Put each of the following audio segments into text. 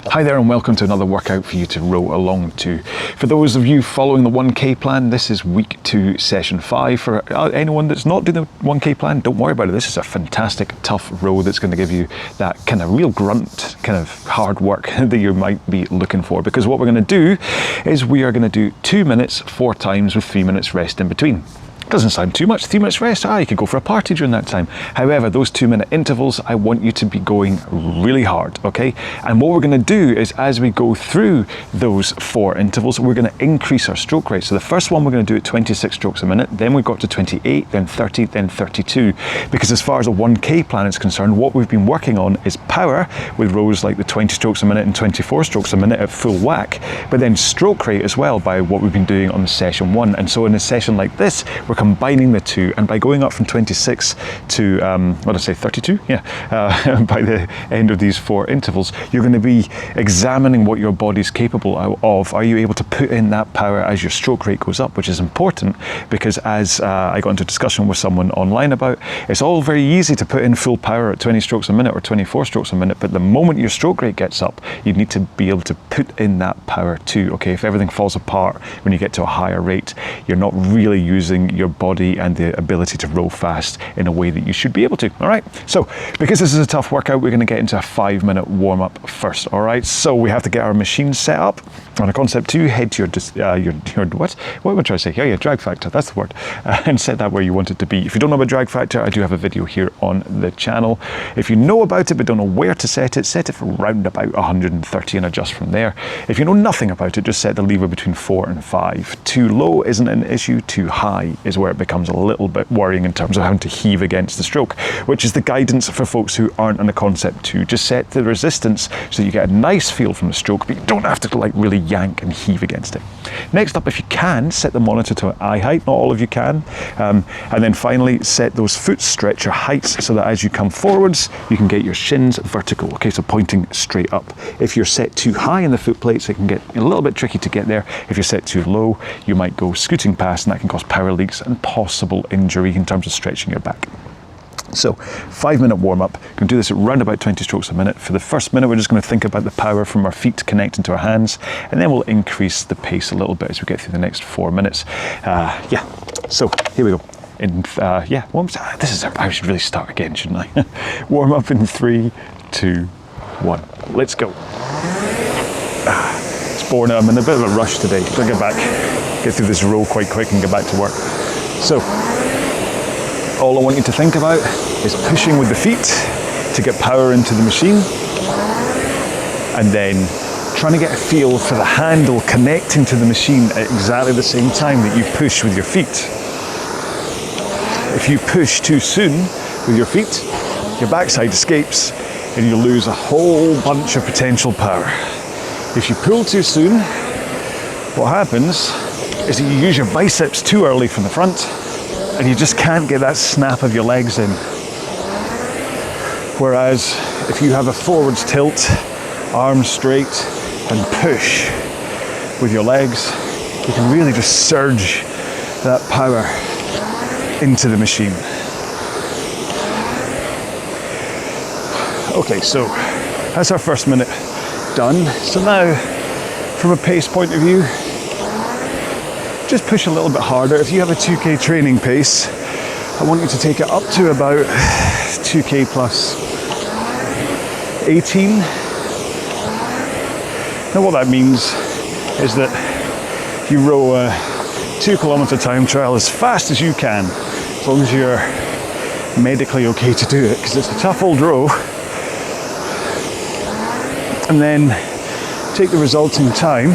Hi there and welcome to another workout for you to row along to. For those of you following the 1K plan, this is week 2, session 5. For anyone that's not doing the 1K plan, don't worry about it. This is a fantastic, tough row that's going to give you that kind of real grunt, kind of hard work that you might be looking for. Because what we're going to do is we are going to do 2 minutes 4 times with 3 minutes rest in between. Doesn't sound too much, 3 minutes rest, you could go for a party during that time. However, those 2 minute intervals, I want you to be going really hard, okay? And what we're gonna do is as we go through those 4 intervals, we're gonna increase our stroke rate. So the first one we're gonna do at 26 strokes a minute, then we've got to 28, then 30, then 32. Because as far as a 1K plan is concerned, what we've been working on is power with rows like the 20 strokes a minute and 24 strokes a minute at full whack, but then stroke rate as well by what we've been doing on session 1. And so in a session like this, we're combining the two, and by going up from 26 to, 32? Yeah, by the end of these 4 intervals, you're going to be examining what your body's capable of. Are you able to put in that power as your stroke rate goes up, which is important because as I got into a discussion with someone online about, it's all very easy to put in full power at 20 strokes a minute or 24 strokes a minute, but the moment your stroke rate gets up, you need to be able to put in that power too, okay? If everything falls apart when you get to a higher rate, you're not really using your body and the ability to row fast in a way that you should be able to. All right, so because this is a tough workout, we're going to get into a 5-minute warm-up first. All right, so we have to get our machine set up. On a concept 2, head to your what am I trying to say? Yeah, drag factor, that's the word, and set that where you want it to be. If you don't know about drag factor, I do have a video here on the channel. If you know about it but don't know where to set it for around about 130 and adjust from there. If you know nothing about it, just set the lever between 4 and 5. Too low isn't an issue, too high is where it becomes a little bit worrying in terms of having to heave against the stroke, which is the guidance for folks who aren't on a concept 2. Just set the resistance so you get a nice feel from the stroke, but you don't have to like really yank and heave against it. Next up, if you can, set the monitor to eye height. Not all of you can. And then finally, set those foot stretcher heights so that as you come forwards, you can get your shins vertical. Okay, so pointing straight up. If you're set too high in the foot plates, it can get a little bit tricky to get there. If you're set too low, you might go scooting past, and that can cause power leaks and possible injury in terms of stretching your back. So 5-minute warm-up. We're going to do this at around about 20 strokes a minute. For the first minute, we're just going to think about the power from our feet connecting to our hands, and then we'll increase the pace a little bit as we get through the next 4 minutes. So here we go. I should really start again, shouldn't I? Warm up in 3, 2, 1. Let's go. It's boring. I'm in a bit of a rush today. So I'll get through this row quite quick and get back to work. So all I want you to think about is pushing with the feet to get power into the machine, and then trying to get a feel for the handle connecting to the machine at exactly the same time that you push with your feet. If you push too soon with your feet, your backside escapes and you lose a whole bunch of potential power. If you pull too soon, what happens is that you use your biceps too early from the front, and you just can't get that snap of your legs in. Whereas if you have a forwards tilt, arms straight, and push with your legs, you can really just surge that power into the machine. Okay, so that's our first minute done. So now, from a pace point of view, just push a little bit harder. If you have a 2K training pace, I want you to take it up to about 2K plus 18. Now what that means is that you row a 2-kilometer time trial as fast as you can, as long as you're medically okay to do it, because it's a tough old row. And then take the resulting time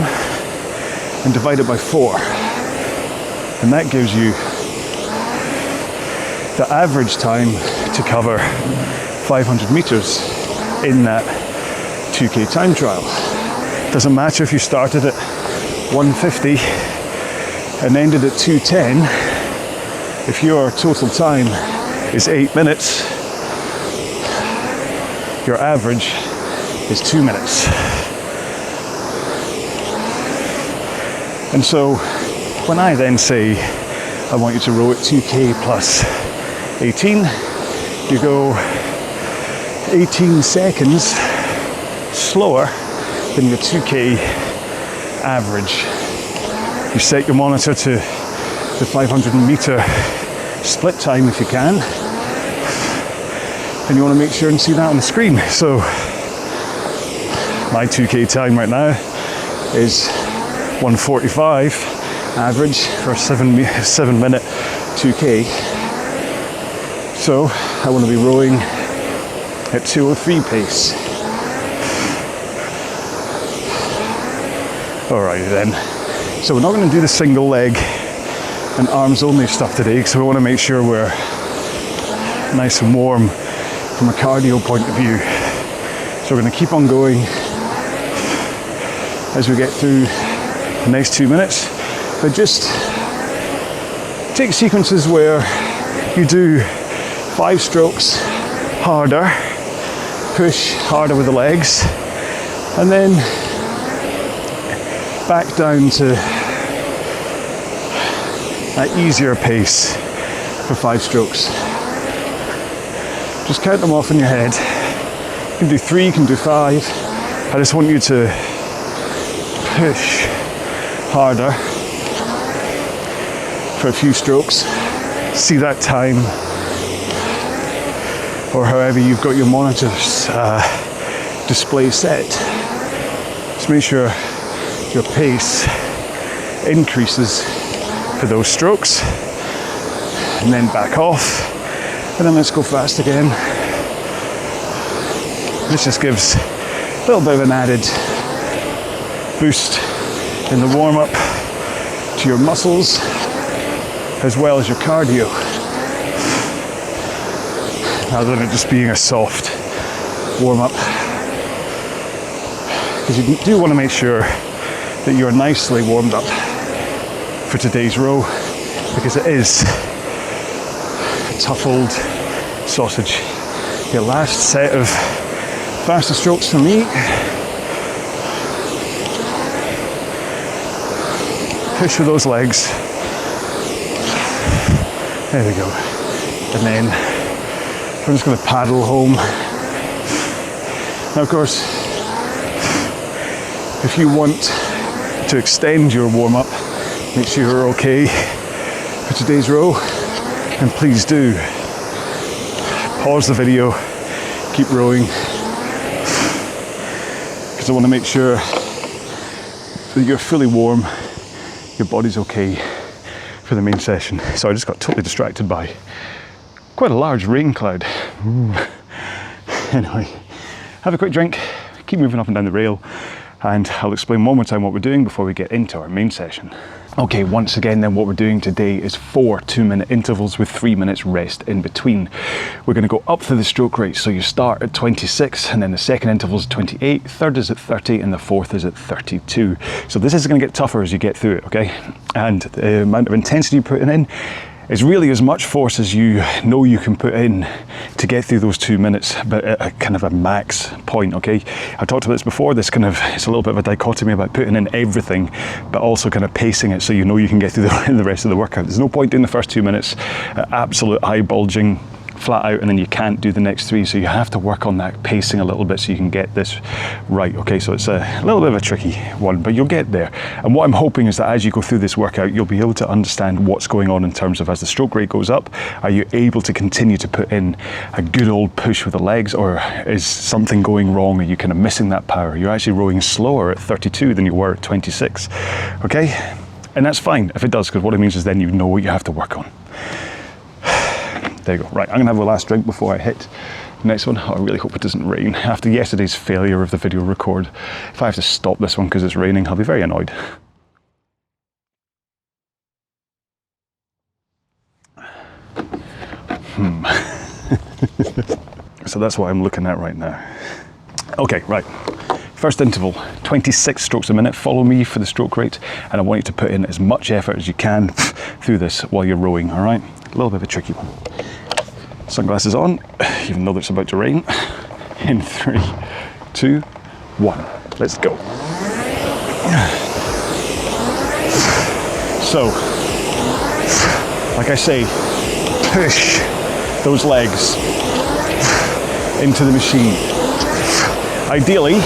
and divide it by 4. And that gives you the average time to cover 500 meters in that 2K time trial. Doesn't matter if you started at 150 and ended at 210. If your total time is 8 minutes, your average is 2 minutes. And so when I then say I want you to row at 2K plus 18, you go 18 seconds slower then your 2K average. You set your monitor to the 500 meter split time if you can, and you want to make sure and see that on the screen. So my 2K time right now is 1:45 average for a 7-minute 2K. So I want to be rowing at 2:03 pace. Alrighty then. So we're not going to do the single leg and arms only stuff today, because we want to make sure we're nice and warm from a cardio point of view. So we're going to keep on going as we get through the next 2 minutes, but just take sequences where you do 5 strokes harder, push harder with the legs, and then back down to that easier pace for 5 strokes. Just count them off in your head. You can do 3, you can do 5. I just want you to push harder for a few strokes. See that time, or however you've got your monitor's display set. Just make sure your pace increases for those strokes, and then back off, and then let's go fast again. This just gives a little bit of an added boost in the warm-up to your muscles as well as your cardio, rather than it just being a soft warm-up, because you do want to make sure that you're nicely warmed up for today's row, because it is a tough old sausage. Your last set of faster strokes for me. Push with those legs. There we go. And then we're just going to paddle home. Now, of course, if you want to extend your warm-up, make sure you're okay for today's row, and please do pause the video, keep rowing, because I want to make sure that you're fully warm, your body's okay for the main session. So I just got totally distracted by quite a large rain cloud. Ooh. Anyway, have a quick drink, keep moving up and down the rail, and I'll explain one more time what we're doing before we get into our main session. Okay, once again then, what we're doing today is 4 2-minute intervals with 3 minutes rest in between. We're going to go up through the stroke rate, so you start at 26, and then the second interval is 28, third is at 30, and the fourth is at 32. So this is going to get tougher as you get through it, okay? And the amount of intensity you're putting in is really as much force as you know you can put in to get through those 2 minutes, but at a kind of a max point, okay? I talked about this before, it's a little bit of a dichotomy about putting in everything, but also kind of pacing it so you know you can get through the rest of the workout. There's no point doing the first 2 minutes absolute eye bulging, flat out, and then you can't do the next 3, so you have to work on that pacing a little bit so you can get this right, okay? So it's a little bit of a tricky one, but you'll get there. And what I'm hoping is that as you go through this workout, you'll be able to understand what's going on in terms of, as the stroke rate goes up, are you able to continue to put in a good old push with the legs, or is something going wrong? Are you kind of missing that power? You're actually rowing slower at 32 than you were at 26, okay? And that's fine if it does, because what it means is then you know what you have to work on. There you go. Right, I'm gonna have a last drink before I hit the next one. Oh, I really hope it doesn't rain. After yesterday's failure of the video record, if I have to stop this one because it's raining, I'll be very annoyed. So that's what I'm looking at right now. Okay, right. First interval, 26 strokes a minute. Follow me for the stroke rate, and I want you to put in as much effort as you can through this while you're rowing, all right? A little bit of a tricky one. Sunglasses on, even though it's about to rain. In 3, 2, 1. Let's go. So, like I say, push those legs into the machine. Ideally,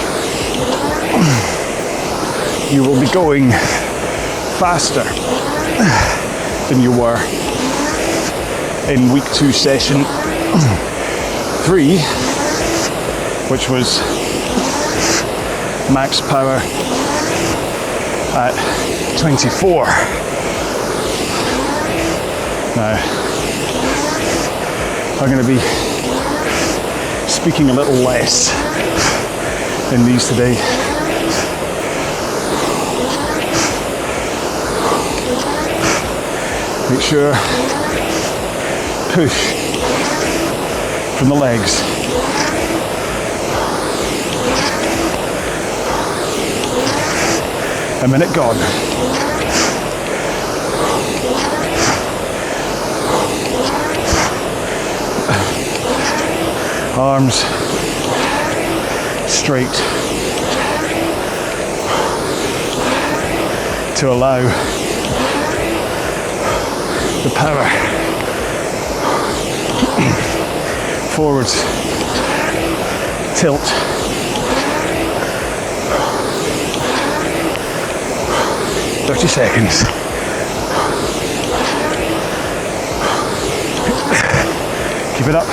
you will be going faster than you were in week 2 session 3, which was max power at 24. Now, I'm going to be speaking a little less in these today. Make sure push from the legs. A minute gone. Arms straight to allow the power. Forwards, tilt. "30 seconds. Keep it up.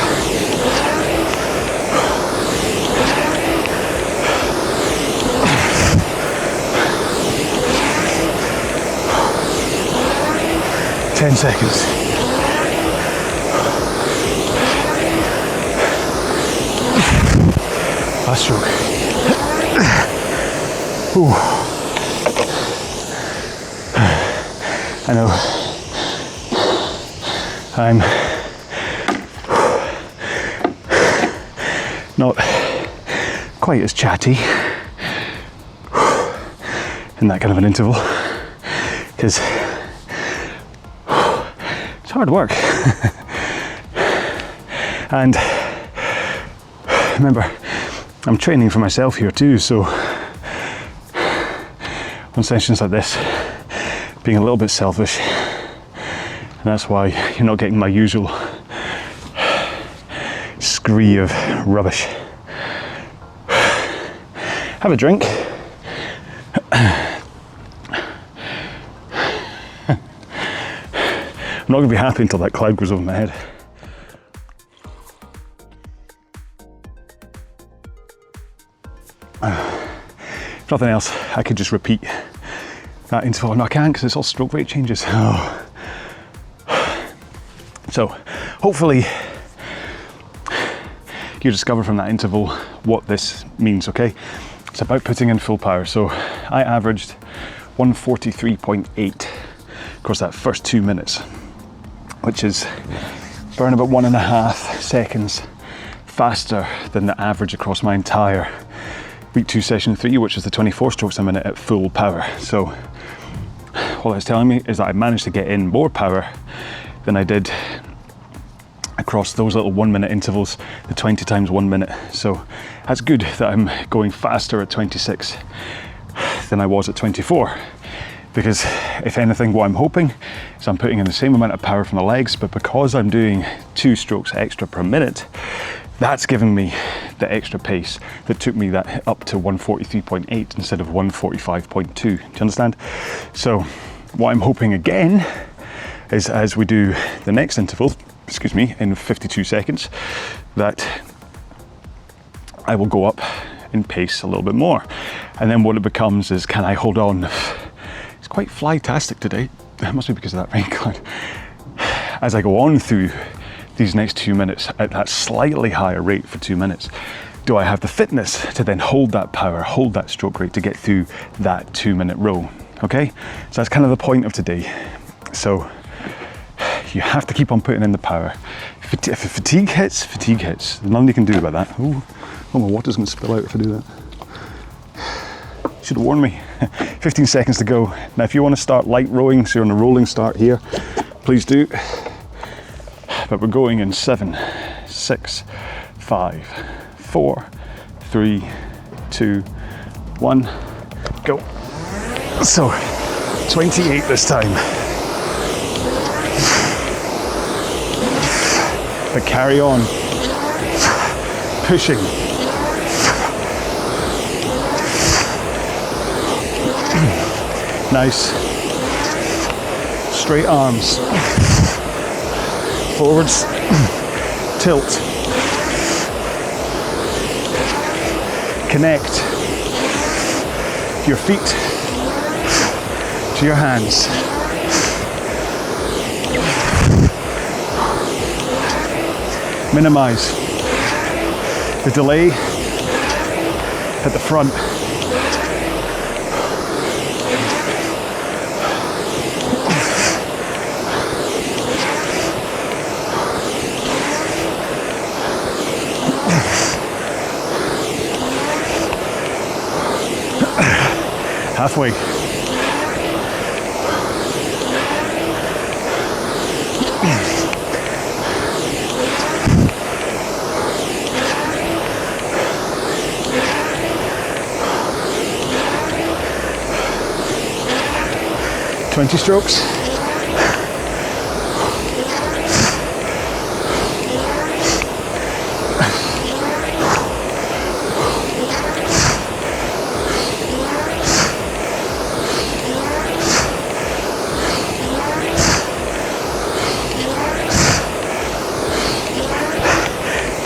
"10 seconds. Last stroke. Ooh. I know I'm not quite as chatty in that kind of an interval, because it's hard work. And remember, I'm training for myself here too, so on sessions like this, being a little bit selfish, and that's why you're not getting my usual scree of rubbish. Have a drink. I'm not going to be happy until that cloud goes over my head. If nothing else, I could just repeat that interval. No, I can't, because it's all stroke rate changes. Oh. So hopefully you discover from that interval what this means, okay? It's about putting in full power. So I averaged 143.8 across that first 2 minutes, which is burn about 1.5 seconds faster than the average across my entire week 2 session 3, which was the 24 strokes a minute at full power. So all it's telling me is that I managed to get in more power than I did across those little 1 minute intervals, the 20 times 1 minute. So that's good that I'm going faster at 26 than I was at 24. Because if anything, what I'm hoping is I'm putting in the same amount of power from the legs, but because I'm doing 2 strokes extra per minute, that's giving me the extra pace that took me that up to 143.8 instead of 145.2. Do you understand? So what I'm hoping again is, as we do the next interval, in 52 seconds, that I will go up in pace a little bit more. And then what it becomes is, can I hold on? It's quite fly-tastic today. It must be because of that rain cloud. As I go on through these next 2 minutes at that slightly higher rate for 2 minutes, do I have the fitness to then hold that power, hold that stroke rate to get through that 2 minute row? Okay, so that's kind of the point of today. So you have to keep on putting in the power. If fatigue hits, fatigue hits. There's nothing you can do about that. Oh, my water's going to spill out if I do that. Should have warned me. 15 seconds to go. Now, if you want to start light rowing, so you're on a rolling start here, please do. But we're going in 7, 6, 5, 4, 3, 2, 1, go. So, 28 this time. But carry on. Pushing. Nice. Straight arms. Forwards. Tilt. Connect your feet to your hands. Minimize the delay at the front. Halfway. Twenty strokes.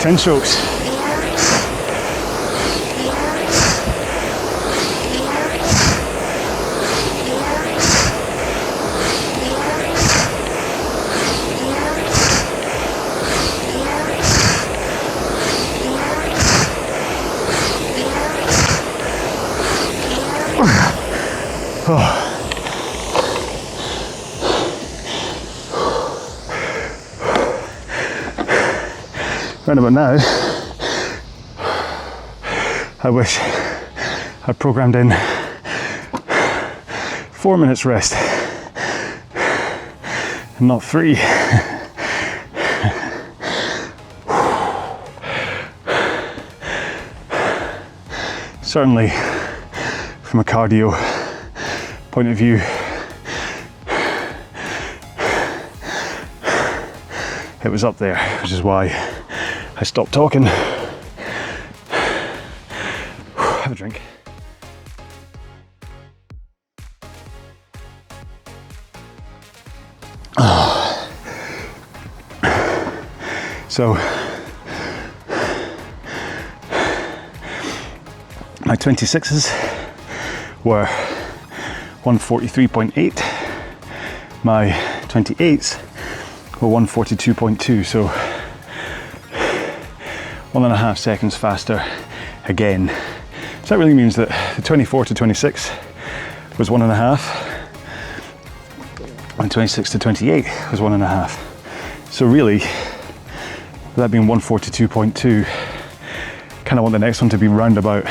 Ten strokes. Right about now, I wish I programmed in 4 minutes rest and not 3. Certainly, from a cardio point of view, it was up there, which is why I stopped talking. Have a drink. So, my 26s were 143.8. My 28s were 142.2. So 1.5 seconds faster again. So that really means that the 24 to 26 was 1.5 and 26 to 28 was 1.5. So really, that being 142.2, kind of want the next one to be round about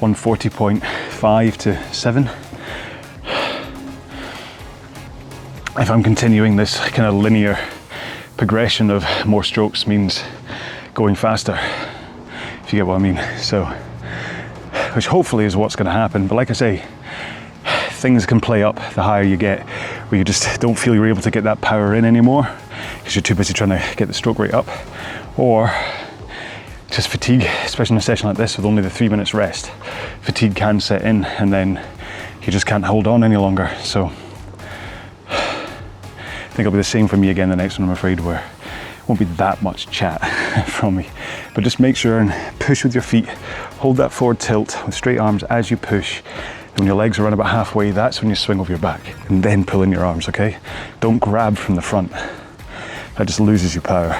140.5 to 7. If I'm continuing this kind of linear progression of more strokes means going faster, if you get what I mean. So, which hopefully is what's going to happen. But like I say, things can play up the higher you get, where you just don't feel you're able to get that power in anymore because you're too busy trying to get the stroke rate up, or just fatigue, especially in a session like this with only the 3 minutes rest. Fatigue can set in and then you just can't hold on any longer. So I think it'll be the same for me again the next one, I'm afraid, where won't be that much chat from me, but just make sure and push with your feet, hold that forward tilt with straight arms as you push. When your legs are around about halfway, that's when you swing over your back and then pull in your arms, okay? Don't grab from the front, that just loses your power.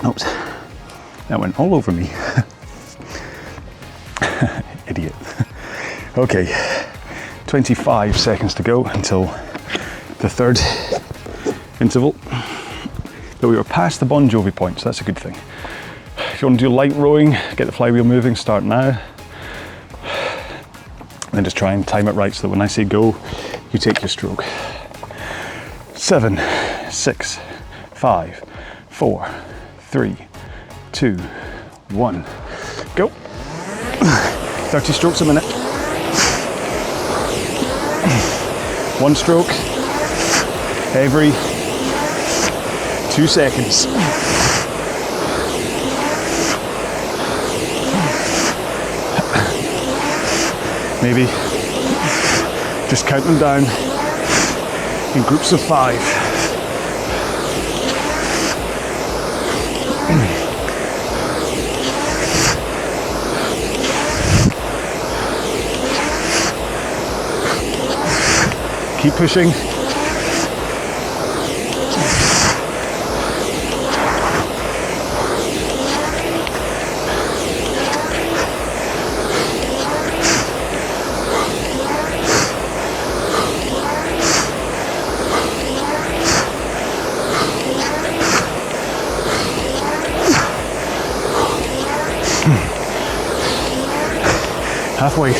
Oops, that went all over me. Idiot. Okay, 25 seconds to go until the third interval, but we were past the Bon Jovi point, so that's a good thing. If you want to do light rowing, get the flywheel moving, start now. Then just try and time it right so that when I say go, you take your stroke. 7, 6, 5, 4, 3, 2, 1, go. 30 strokes a minute. 1 stroke every 2 seconds. Maybe just count them down in groups of 5. Keep pushing. Halfway.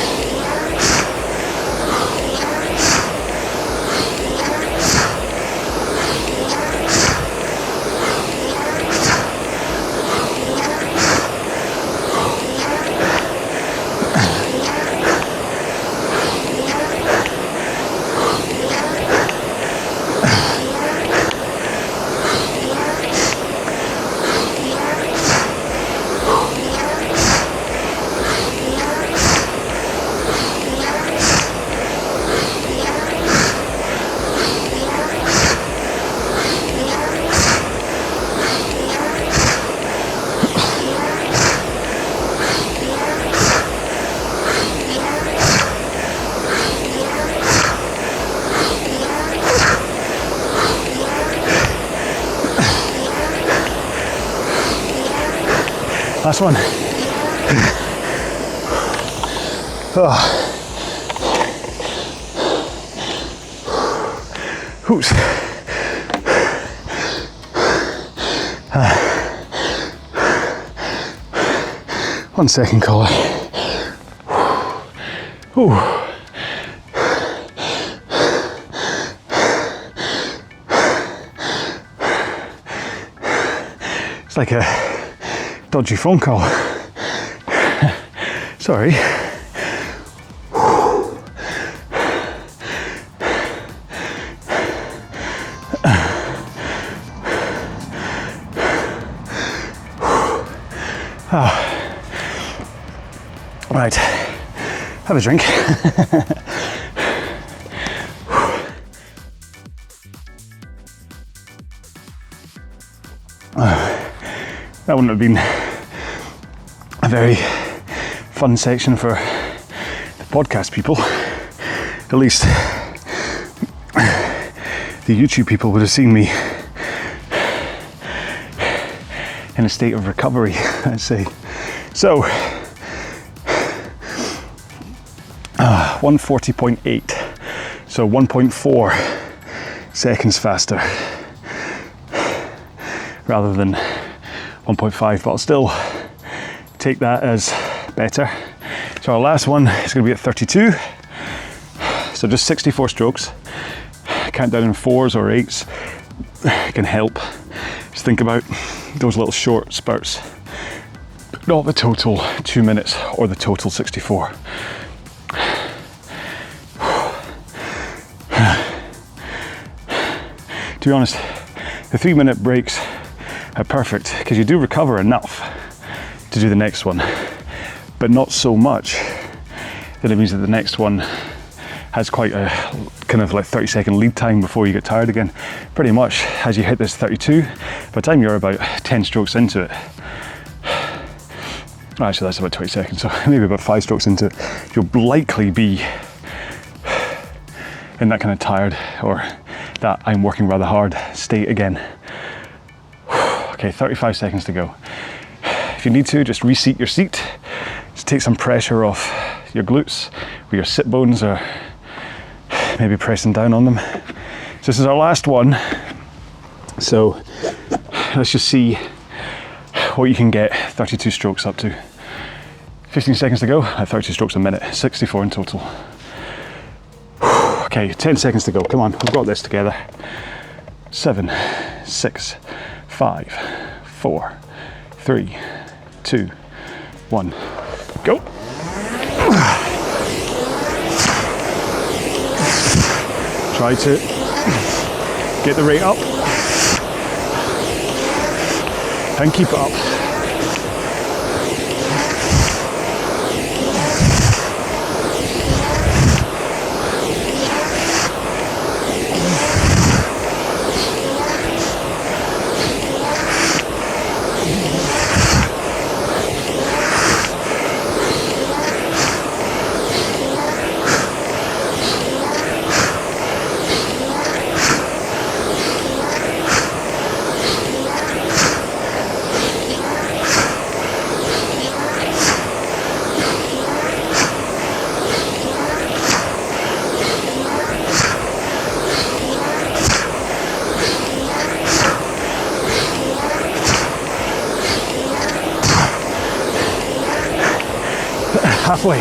Last one. Oh. Hoots. 1 second, Collar. Ooh. It's like a dodgy phone call. Sorry. Oh. Right, have a drink. That wouldn't have been a very fun section for the podcast people. At least the YouTube people would have seen me in a state of recovery, I'd say. So, 140.8, so 1.4 seconds faster rather than 1.5, but I'll still take that as better. So our last one is going to be at 32, so just 64 strokes. Count down in 4s or 8s can help. Just think about those little short spurts, not the total 2 minutes or the total 64. To be honest, the 3-minute breaks are perfect because you do recover enough to do the next one, but not so much that it means that the next one has quite a kind of like 30-second lead time before you get tired again. Pretty much as you hit this 32, by the time you're about 10 strokes into it, actually that's about 20 seconds, so maybe about 5 strokes into it, you'll likely be in that kind of tired or that I'm working rather hard state again. Okay, 35 seconds to go. If you need to, just reseat your seat. Just take some pressure off your glutes where your sit bones are maybe pressing down on them. So this is our last one. So let's just see what you can get 32 strokes up to. 15 seconds to go at 32 strokes a minute, 64 in total. Okay, 10 seconds to go. Come on, we've got this together. 7, 6, 5, 4, 3, 2, 1, go. Try to get the rate up and keep it up. halfway.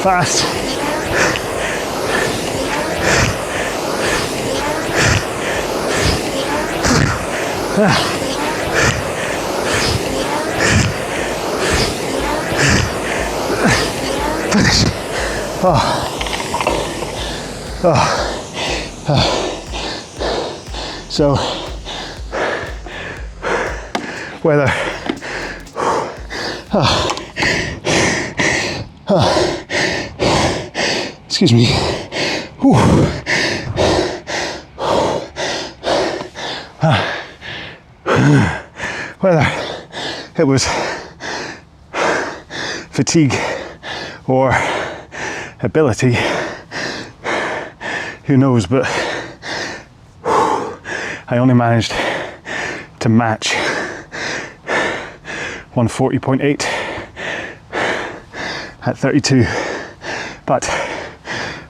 Fast. Finish. So, weather. Excuse me. Whether it was fatigue or ability, who knows, but I only managed to match 140.8 at 32. But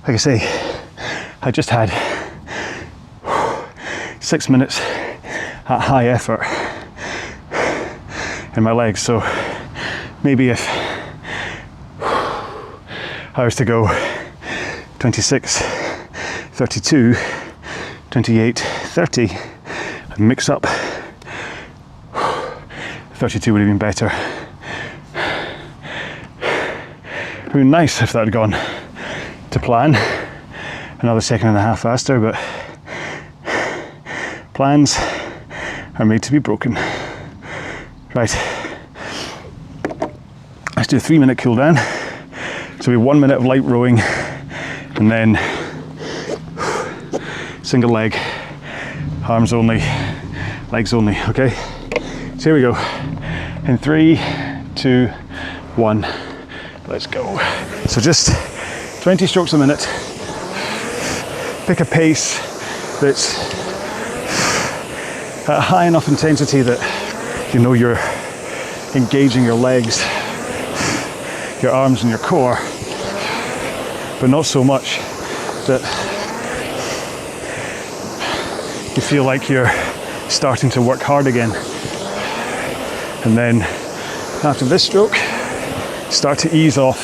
like I say, I just had 6 minutes at high effort in my legs, so maybe if I was to go 26, 32, 28, 30 and mix up, 32 would have been better. It would be nice if that had gone to plan, another second and a half faster, but plans are made to be broken. Right, let's do a 3 minute cool down. So we have 1 minute of light rowing and then single leg, arms only, legs only, okay? So here we go. In 3, 2, 1, let's go. So just 20 strokes a minute. Pick a pace that's at high enough intensity that you know you're engaging your legs, your arms and your core, but not so much that you feel like you're starting to work hard again. And then after this stroke, start to ease off.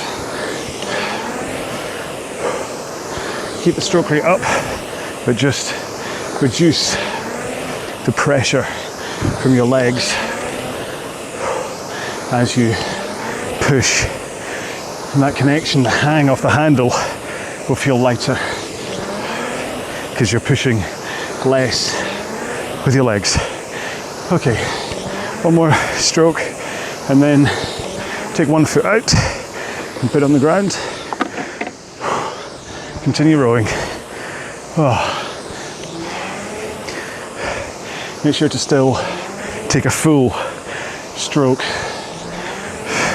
Keep the stroke rate up, but just reduce the pressure from your legs as you push. And that connection, the hang off the handle, will feel lighter because you're pushing less with your legs. Okay, one more stroke and then take one foot out and put it on the ground. Continue rowing. Make sure to still take a full stroke.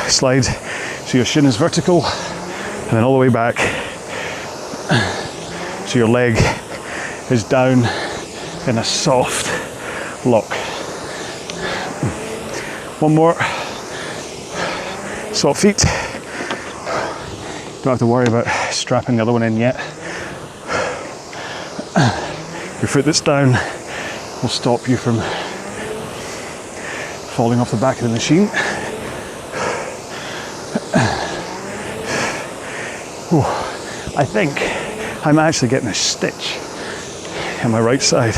Slide so your shin is vertical and then all the way back so your leg is down in a soft lock. One more. Soft feet. Don't have to worry about strapping the other one in yet. Your foot that's down will stop you from falling off the back of the machine. I think I'm actually getting a stitch in my right side.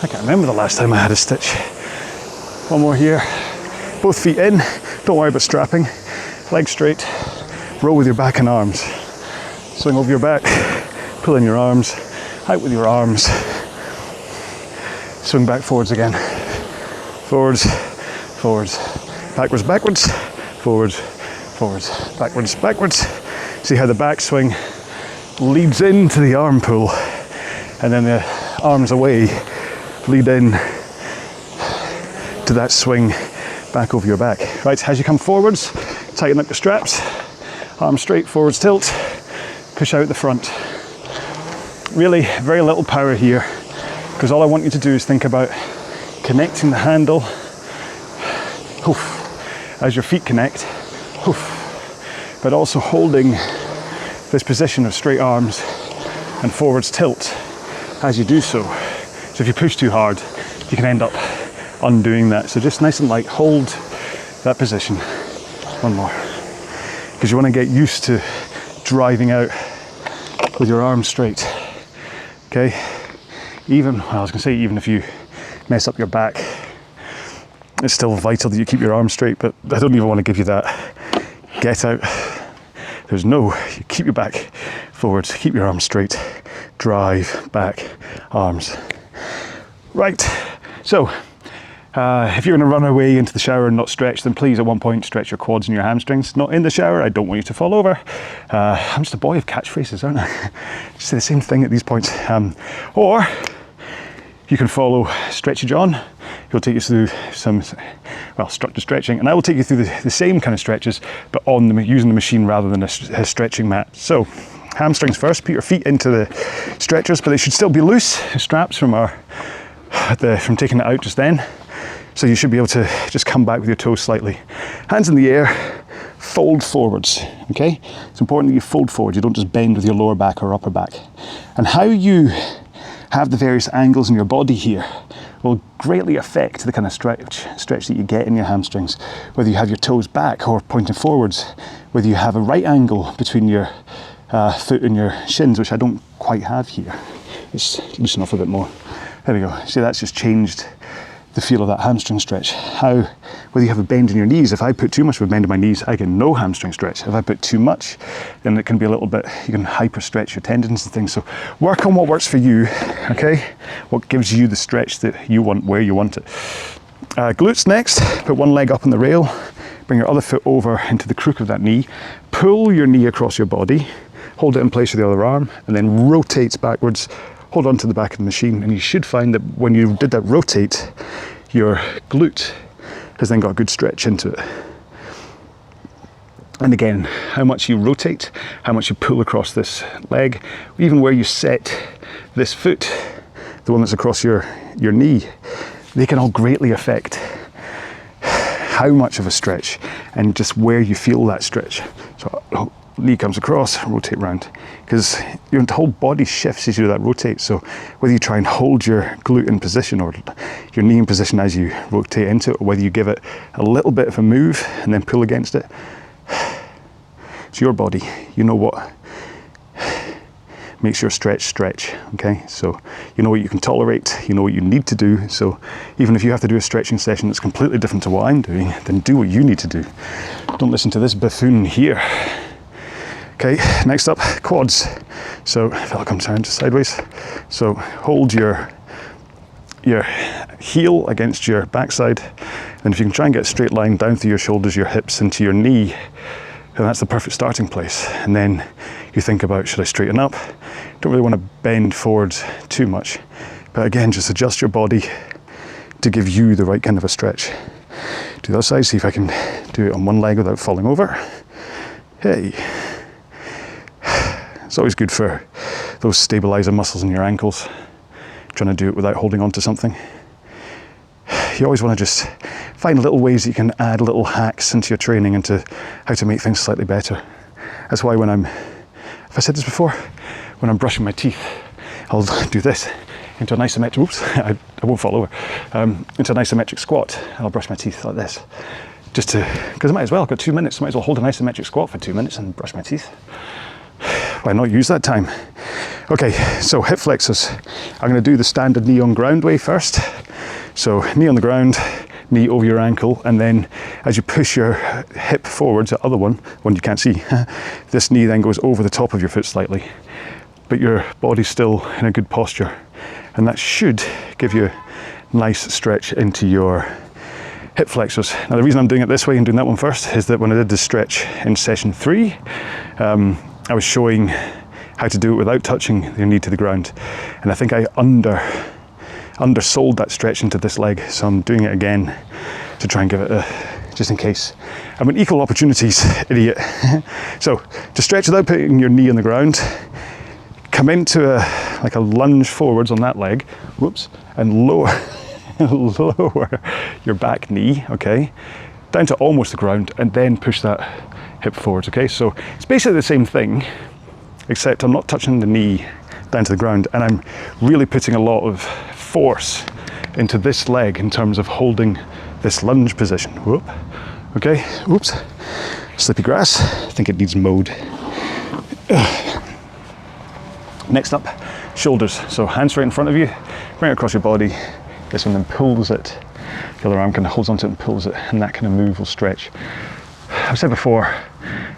I can't remember the last time I had a stitch. One more here. Both feet in. Don't worry about strapping. Legs straight. Row with your back and arms. Swing over your back. Pull in your arms. Out with your arms. Swing back forwards again. Forwards, forwards. Backwards, backwards. Forwards, forwards. Backwards, backwards. See how the back swing leads into the arm pull, and then the arms away lead in to that swing back over your back. Right, as you come forwards, tighten up your straps, arms straight, forwards tilt, push out the front. Really, very little power here, because all I want you to do is think about connecting the handle as your feet connect, but also holding this position of straight arms and forwards tilt as you do so. So if you push too hard, you can end up undoing that. So just nice and light, hold that position. One more. Because you want to get used to driving out with your arms straight. Okay? Even if you mess up your back, it's still vital that you keep your arms straight, but I don't even want to give you that get out. There's no, you keep your back forwards, keep your arms straight, drive back, arms. Right, so if you're going to run away into the shower and not stretch, then please at one point stretch your quads and your hamstrings. Not in the shower, I don't want you to fall over. I'm just a boy of catchphrases, aren't I? Just say the same thing at these points. Or you can follow Stretchy John. He'll take you through some, structured stretching, and I will take you through the same kind of stretches, but using the machine rather than a stretching mat. So, hamstrings first, put your feet into the stretchers, but they should still be loose, straps from taking it out just then. So you should be able to just come back with your toes slightly. Hands in the air, fold forwards, okay? It's important that you fold forward, you don't just bend with your lower back or upper back. And how you have the various angles in your body here will greatly affect the kind of stretch that you get in your hamstrings. Whether you have your toes back or pointing forwards, whether you have a right angle between your foot and your shins, which I don't quite have here. Let's loosen off a bit more. There we go. See, that's just changed the feel of that hamstring stretch. Whether you have a bend in your knees, if I put too much of a bend in my knees, I get no hamstring stretch. If I put too much, then it can be a little bit, you can hyper stretch your tendons and things. So work on what works for you, okay? What gives you the stretch that you want, where you want it. Glutes next, put one leg up on the rail, bring your other foot over into the crook of that knee, pull your knee across your body, hold it in place with the other arm, and then rotates backwards. Hold on to the back of the machine, and you should find that when you did that rotate, your glute has then got a good stretch into it. And again, how much you rotate, how much you pull across this leg, even where you set this foot, the one that's across your knee, they can all greatly affect how much of a stretch and just where you feel that stretch. So knee comes across, rotate round, because your whole body shifts as you do that rotate. So whether you try and hold your glute in position or your knee in position as you rotate into it, or whether you give it a little bit of a move and then pull against it, it's your body. You know what makes your stretch, okay? So you know what you can tolerate, you know what you need to do. So even if you have to do a stretching session that's completely different to what I'm doing, then do what you need to do. Don't listen to this buffoon here. Okay, next up, quads. So if I'll come down to sideways. So hold your heel against your backside, and if you can try and get a straight line down through your shoulders, your hips, into your knee, then that's the perfect starting place. And then you think about, should I straighten up? Don't really want to bend forwards too much, but again, just adjust your body to give you the right kind of a stretch. Do the other side, see if I can do it on one leg without falling over. Hey. It's always good for those stabilizer muscles in your ankles, trying to do it without holding on to something. You always want to just find little ways that you can add little hacks into your training, into how to make things slightly better. That's why if I said this before, when I'm brushing my teeth, I'll do this into an isometric, oops, I won't fall over, into an isometric squat, and I'll brush my teeth like this. Because I might as well, I've got 2 minutes, I might as well hold an isometric squat for 2 minutes and brush my teeth. Why not use that time? Okay, so hip flexors. I'm going to do the standard knee on ground way first. So knee on the ground, knee over your ankle, and then as you push your hip forwards, the other one you can't see, this knee then goes over the top of your foot slightly, but your body's still in a good posture, and that should give you a nice stretch into your hip flexors. Now the reason I'm doing it this way and doing that one first is that when I did this stretch in session 3, I was showing how to do it without touching your knee to the ground. And I think I undersold that stretch into this leg, so I'm doing it again to try and give it a, just in case. I'm an equal opportunities idiot. So to stretch without putting your knee on the ground, come into like a lunge forwards on that leg, whoops, and lower your back knee, okay, down to almost the ground, and then push that hip forwards, okay? So it's basically the same thing, except I'm not touching the knee down to the ground, and I'm really putting a lot of force into this leg in terms of holding this lunge position. Whoop, okay, oops, slippy grass, I think it needs mowed. Next up, shoulders. So hands straight in front of you, bring it across your body. This one then pulls it. The other arm kind of holds onto it and pulls it, and that kind of move will stretch. I've said before,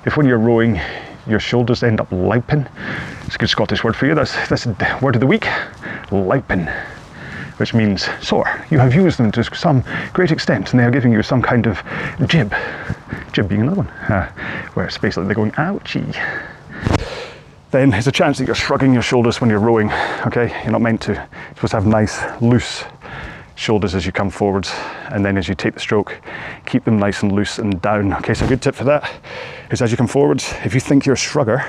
if when you're rowing, your shoulders end up liping, it's a good Scottish word for you. That's the word of the week, liping, which means sore. You have used them to some great extent, and they are giving you some kind of jib. Jib being another one, where it's basically they're going, ouchie. Then there's a chance that you're shrugging your shoulders when you're rowing, okay? You're not meant to. You're supposed to have nice, loose shoulders as you come forwards, and then as you take the stroke, keep them nice and loose and down. Okay, so a good tip for that is as you come forwards, if you think you're a shrugger,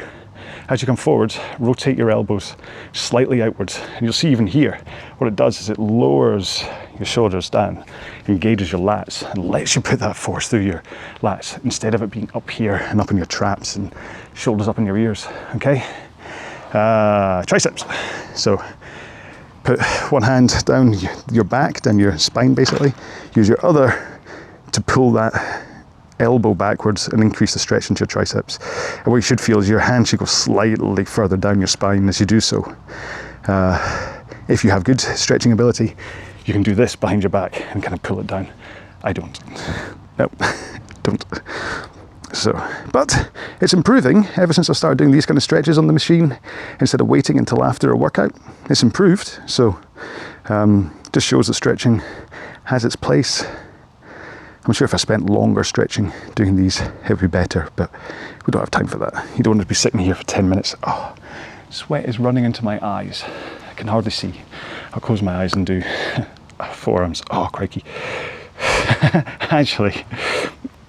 as you come forwards, rotate your elbows slightly outwards. And you'll see even here, what it does is it lowers your shoulders down, engages your lats, and lets you put that force through your lats, instead of it being up here and up in your traps and shoulders up in your ears, okay? Triceps. So put one hand down your back, down your spine basically. Use your other to pull that elbow backwards and increase the stretch into your triceps. And what you should feel is your hand should go slightly further down your spine as you do so. If you have good stretching ability, you can do this behind your back and kind of pull it down. I don't. Nope, don't. So, but it's improving ever since I started doing these kind of stretches on the machine instead of waiting until after a workout. It's improved, so just shows that stretching has its place. I'm sure if I spent longer stretching doing these, it would be better, but we don't have time for that. You don't want to be sitting here for 10 minutes. Oh, sweat is running into my eyes. I can hardly see. I'll close my eyes and do forearms. Oh, crikey. Actually,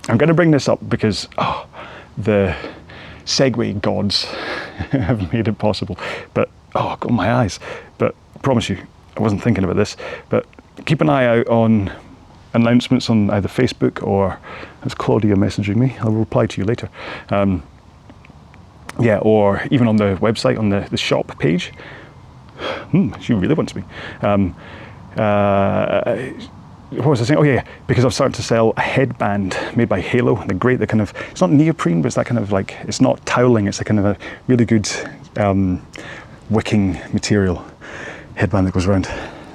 I'm going to bring this up because the Segway gods have made it possible. But, I've got my eyes. But I promise you, I wasn't thinking about this. But keep an eye out on announcements on either Facebook or, that's Claudia messaging me, I'll reply to you later. Yeah, or even on the website, on the shop page. She really wants me. What was I saying? Oh yeah, because I've started to sell a headband made by Halo. They're great. They're kind of, it's not neoprene, but it's that kind of like, it's not toweling. It's a kind of a really good wicking material headband that goes around.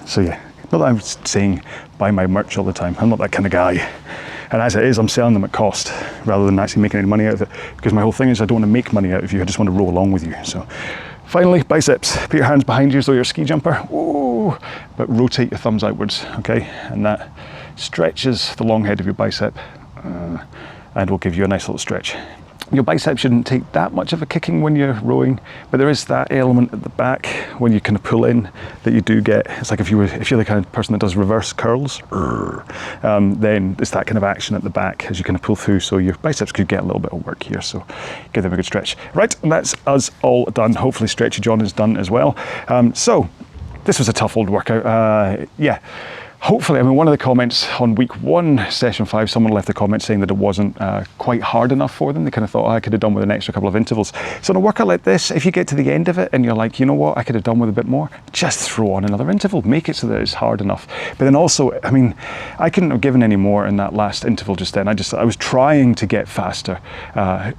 So yeah, not that I'm saying buy my merch all the time. I'm not that kind of guy. And as it is, I'm selling them at cost rather than actually making any money out of it. Because my whole thing is I don't want to make money out of you. I just want to row along with you. So finally, biceps. Put your hands behind you as though you're a ski jumper. Ooh, but rotate your thumbs outwards, okay? And that stretches the long head of your bicep and will give you a nice little stretch. Your bicep shouldn't take that much of a kicking when you're rowing, but there is that element at the back when you kind of pull in that you do get. It's like if you're the kind of person that does reverse curls, then it's that kind of action at the back as you kind of pull through. So your biceps could get a little bit of work here. So give them a good stretch. Right, and that's us all done. Hopefully Stretchy John is done as well. So this was a tough old workout. Yeah. Hopefully, I mean, one of the comments on week 1, session 5, someone left a comment saying that it wasn't quite hard enough for them. They kind of thought, I could have done with an extra couple of intervals. So in a workout like this, if you get to the end of it and you're like, you know what, I could have done with a bit more, just throw on another interval, make it so that it's hard enough. But then also, I mean, I couldn't have given any more in that last interval just then. I was trying to get faster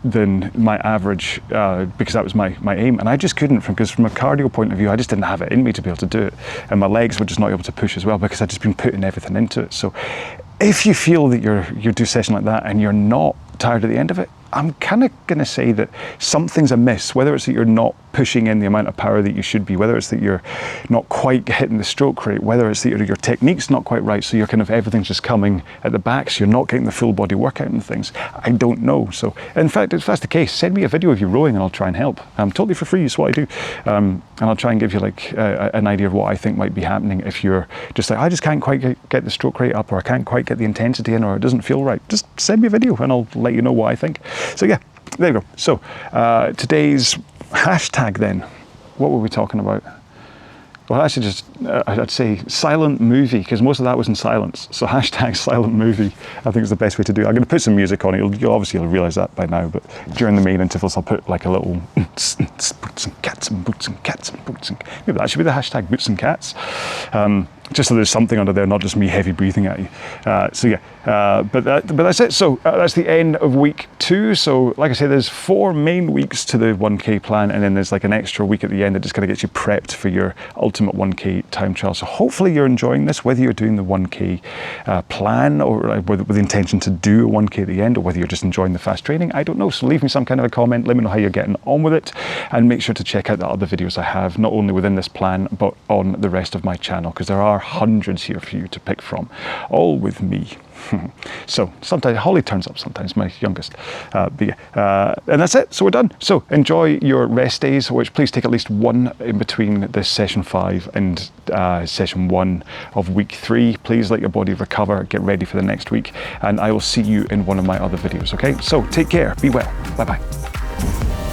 than my average because that was my aim. And I just couldn't, because from a cardio point of view, I just didn't have it in me to be able to do it. And my legs were just not able to push as well because I'd just been putting everything into it. So if you feel that you do a session like that and you're not tired at the end of it, I'm kind of going to say that something's amiss, whether it's that you're not pushing in the amount of power that you should be, whether it's that you're not quite hitting the stroke rate, whether it's that your technique's not quite right, so you're kind of everything's just coming at the back, so you're not getting the full body workout and things. I don't know. So in fact, if that's the case, send me a video of you rowing and I'll try and help. Totally for free is what I do. And I'll try and give you like an idea of what I think might be happening if you're just like, I just can't quite get the stroke rate up, or I can't quite get the intensity in, or it doesn't feel right. Just send me a video and I'll let you know what I think. So yeah, there you go. So today's hashtag then, what were we talking about? Well, actually just, I'd say silent movie, because most of that was in silence. So hashtag silent movie, I think is the best way to do it. I'm going to put some music on it. You'll obviously realise that by now, but during the main intervals, I'll put like a little boots and cats and boots and cats and boots and, maybe that should be the hashtag boots and cats. Just so there's something under there, not just me heavy breathing at you. So yeah, but that's it. So that's the end of week 2. So like I say, there's 4 main weeks to the 1K plan, and then there's like an extra week at the end that just kind of gets you prepped for your ultimate 1K time trial. So hopefully you're enjoying this, whether you're doing the 1K plan or with the intention to do a 1K at the end, or whether you're just enjoying the fast training. I don't know. So leave me some kind of a comment. Let me know how you're getting on with it, and make sure to check out the other videos I have, not only within this plan, but on the rest of my channel, because there are hundreds here for you to pick from, all with me. So sometimes Holly turns up, sometimes my youngest, but yeah, and that's it. So we're done. So enjoy your rest days, which please take at least one in between this session 5 and session 1 of week 3. Please let your body recover, get ready for the next week, and I will see you in one of my other videos. Okay, so take care, be well, bye bye.